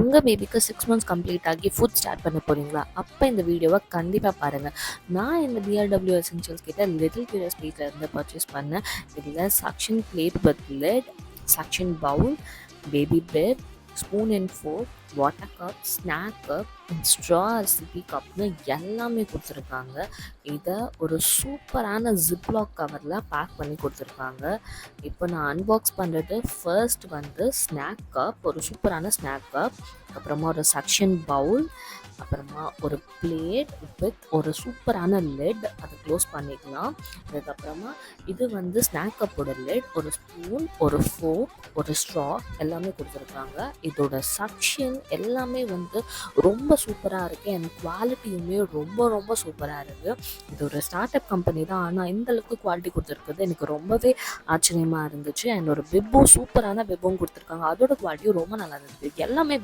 உங்கள் பேபிக்கு 6 months complete ஆகி ஃபுட் ஸ்டார்ட் பண்ண போகிறீங்களா? அப்போ இந்த வீடியோவை கண்டிப்பாக பாருங்கள். நான் இந்த பிஆர்டபிள்யூ எசென்ஷியல்ஸ் கிட்ட லிட்டில் கியூரியஸ் பிளேட்டில் இருந்து பர்ச்சேஸ் பண்ணேன். இதில் suction plate with lid, suction bowl, baby bread, spoon and fork, water cup, snack cup, straw sippy கப்னு எல்லாமே கொடுத்துருக்காங்க. இதை ஒரு சூப்பரான ஜிப்லாக் கவரில் பேக் பண்ணி கொடுத்துருக்காங்க. இப்போ நான் அன்பாக்ஸ் பண்ணுறது ஃபர்ஸ்ட் வந்து ஸ்நாக் கப், ஒரு சூப்பரான ஸ்நாக் கப், அப்புறமா ஒரு சக்ஷன் பவுல், அப்புறமா ஒரு பிளேட் வித் ஒரு சூப்பரான லெட், அதை க்ளோஸ் பண்ணிக்கலாம். அதுக்கப்புறமா இது வந்து ஸ்நாக் கப்போட லெட், ஒரு ஸ்பூன், ஒரு ஃபோர்க், ஒரு ஸ்ட்ரா எல்லாமே கொடுத்துருக்காங்க. இதோட சக்ஷன் எல்லாமே வந்து ரொம்ப சூப்பராக இருக்குது. அண்ட் குவாலிட்டியுமே ரொம்ப ரொம்ப சூப்பராக இருக்குது. இது ஒரு ஸ்டார்ட் அப் கம்பெனி தான், ஆனால் இந்தளவுக்கு குவாலிட்டி கொடுத்துருக்குது எனக்கு ரொம்பவே ஆச்சரியமாக இருந்துச்சு. அண்ட் ஒரு பிப்பும் சூப்பரான பிப்பும் கொடுத்துருக்காங்க. அதோட குவாலிட்டியும் ரொம்ப நல்லா இருந்துச்சு. எல்லாமே